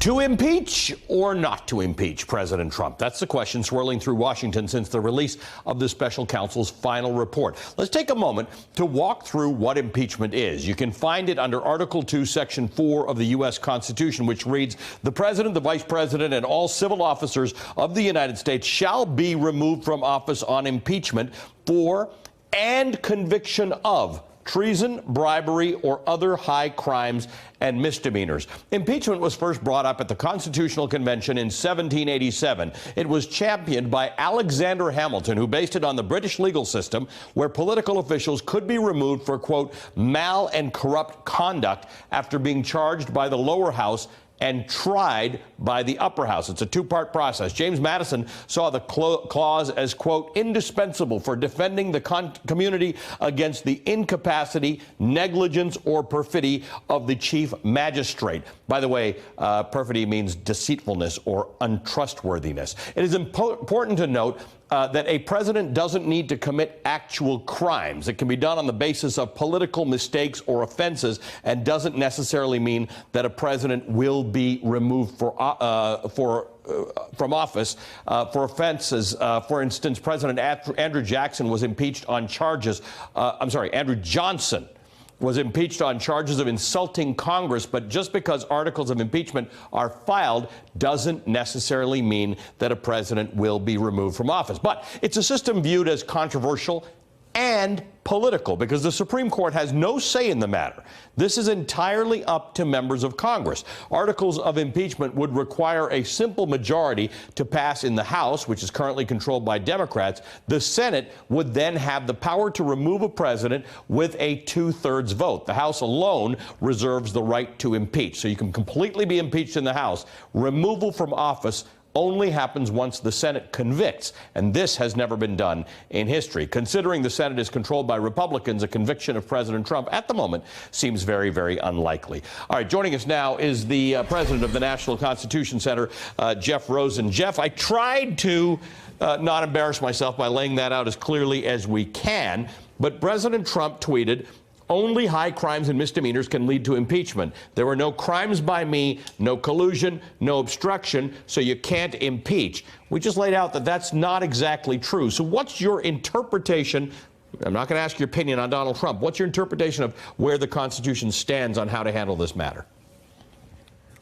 To impeach or not to impeach President Trump? That's the question swirling through Washington since the release of the special counsel's final report. Let's take a moment to walk through what impeachment is. You can find it under Article 2, Section 4 of the U.S. Constitution, which reads, "The President, the Vice President, and all civil officers of the United States shall be removed from office on impeachment for and conviction of treason, bribery, or other high crimes and misdemeanors." Impeachment was first brought up at the Constitutional Convention in 1787. It was championed by Alexander Hamilton, who based it on the British legal system, where political officials could be removed for, quote, mal and corrupt conduct after being charged by the lower house and tried by the upper house. It's a two-part process. James Madison saw the clause as, quote, indispensable for defending the community against the incapacity, negligence, or perfidy of the chief magistrate. By the way, perfidy means deceitfulness or untrustworthiness. It is important to note that a president doesn't need to commit actual crimes. It can be done on the basis of political mistakes or offenses, and doesn't necessarily mean that a president will be removed from office for offenses. For instance, President Andrew Jackson was impeached on charges. Andrew Johnson was impeached on charges of insulting Congress, but just because articles of impeachment are filed doesn't necessarily mean that a president will be removed from office. But it's a system viewed as controversial and political because the Supreme Court has no say in the matter. This is entirely up to members of Congress. Articles of impeachment would require a simple majority to pass in the House, which is currently controlled by Democrats. The Senate would then have the power to remove a president with a two-thirds vote. The House alone reserves the right to impeach. So you can completely be impeached in the House. Removal from office only happens once the Senate convicts, and this has never been done in history. Considering the Senate is controlled by Republicans, a conviction of President Trump at the moment seems very, very unlikely. All right, joining us now is the president of the National Constitution Center, Jeff Rosen. Jeff, I tried to not embarrass myself by laying that out as clearly as we can, but President Trump tweeted, "Only high crimes and misdemeanors can lead to impeachment. There were no crimes by me, no collusion, no obstruction, so you can't impeach." We just laid out that that's not exactly true. So what's your interpretation? I'm not going to ask your opinion on Donald Trump. What's your interpretation of where the Constitution stands on how to handle this matter?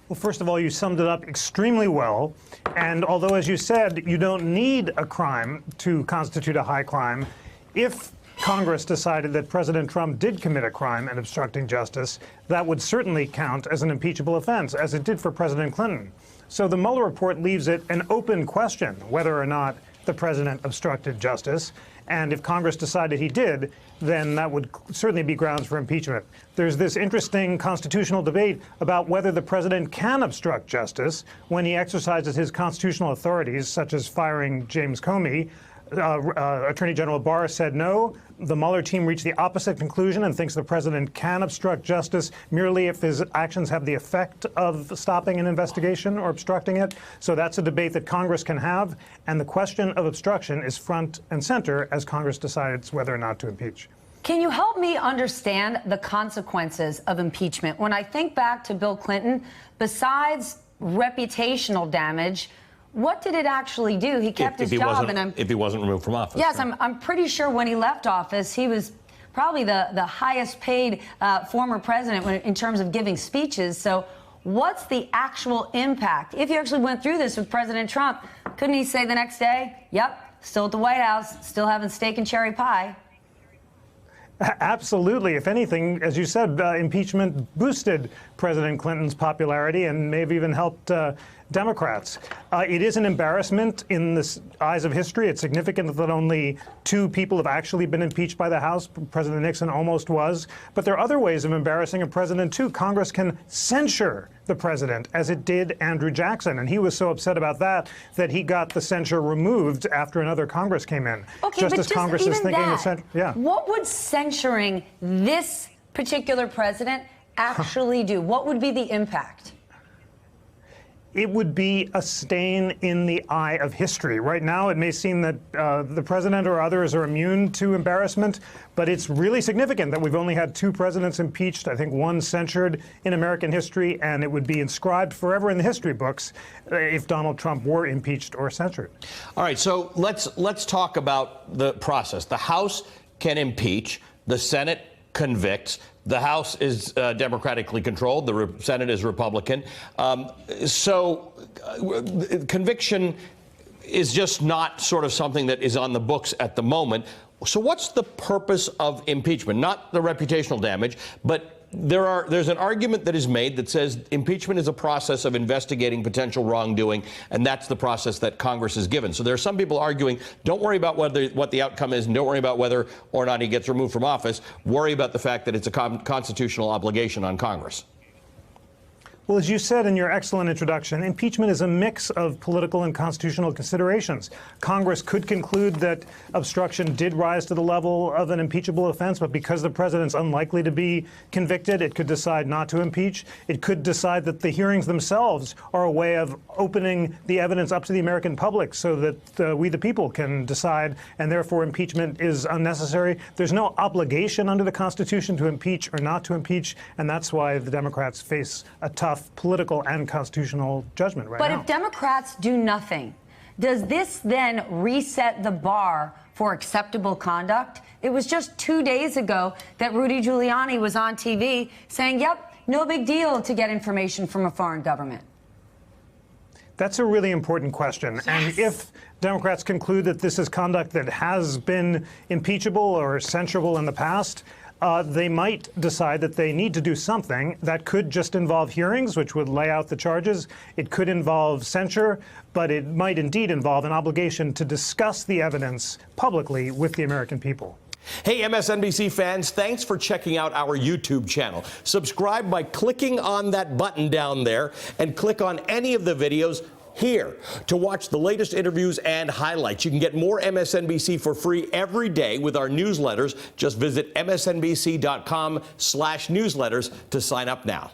Well, first of all, you summed it up extremely well. And although, as you said, you don't need a crime to constitute a high crime, if Congress decided that President Trump did commit a crime in obstructing justice, that would certainly count as an impeachable offense, as it did for President Clinton. So the Mueller report leaves it an open question whether or not the president obstructed justice. And if Congress decided he did, then that would certainly be grounds for impeachment. There's this interesting constitutional debate about whether the president can obstruct justice when he exercises his constitutional authorities, such as firing James Comey. Attorney General Barr said no. The Mueller team reached the opposite conclusion and thinks the president can obstruct justice merely if his actions have the effect of stopping an investigation or obstructing it. So that's a debate that Congress can have. And the question of obstruction is front and center as Congress decides whether or not to impeach. Can you help me understand the consequences of impeachment? When I think back to Bill Clinton, besides reputational damage, what did it actually do? He kept his job, and if he wasn't removed from office. Yes, right? I'm pretty sure when he left office, he was probably the highest paid former president in terms of giving speeches. So what's the actual impact? If you actually went through this with President Trump, couldn't he say the next day, "Yep, still at the White House, still having steak and cherry pie"? Absolutely. If anything, as you said, impeachment boosted President Clinton's popularity and may have even helped Democrats. It is an embarrassment in the eyes of history. It's significant that only 2 people have actually been impeached by the House. President Nixon almost was. But there are other ways of embarrassing a president, too. Congress can censure the president, as it did Andrew Jackson. And he was so upset about that he got the censure removed after another Congress came in. Okay, just but as Congress is thinking of what would censuring this particular president actually do? What would be the impact? it would be a stain in the eye of history. Right now, it may seem that the president or others are immune to embarrassment, but it's really significant that we've only had 2 presidents impeached, I think 1 censured in American history, and it would be inscribed forever in the history books if Donald Trump were impeached or censured. All right, so let's talk about the process. The House can impeach, the Senate convicts. The House is democratically controlled. The Senate is Republican. So conviction is just not sort of something that is on the books at the moment. So what's the purpose of impeachment? Not the reputational damage, but there's an argument that is made that says impeachment is a process of investigating potential wrongdoing, and that's the process that Congress is given. So there are some people arguing, don't worry about what the outcome is, and don't worry about whether or not he gets removed from office. Worry about the fact that it's a constitutional obligation on Congress. Well, as you said in your excellent introduction, impeachment is a mix of political and constitutional considerations. Congress could conclude that obstruction did rise to the level of an impeachable offense, but because the president's unlikely to be convicted, it could decide not to impeach. It could decide that the hearings themselves are a way of opening the evidence up to the American public so that we, the people, can decide, and therefore impeachment is unnecessary. There's no obligation under the Constitution to impeach or not to impeach, and that's why the Democrats face a tough political and constitutional judgment right now. But if Democrats do nothing, does this then reset the bar for acceptable conduct? It was just 2 days ago that Rudy Giuliani was on TV saying, yep, no big deal to get information from a foreign government. That's a really important question. Yes. And if Democrats conclude that this is conduct that has been impeachable or censurable in the past, they might decide that they need to do something that could just involve hearings, which would lay out the charges. It could involve censure, but it might indeed involve an obligation to discuss the evidence publicly with the American people. Hey, MSNBC fans, thanks for checking out our YouTube channel. Subscribe by clicking on that button down there and click on any of the videos here to watch the latest interviews and highlights. You can get more MSNBC for free every day with our newsletters. Just visit msnbc.com/newsletters to sign up now.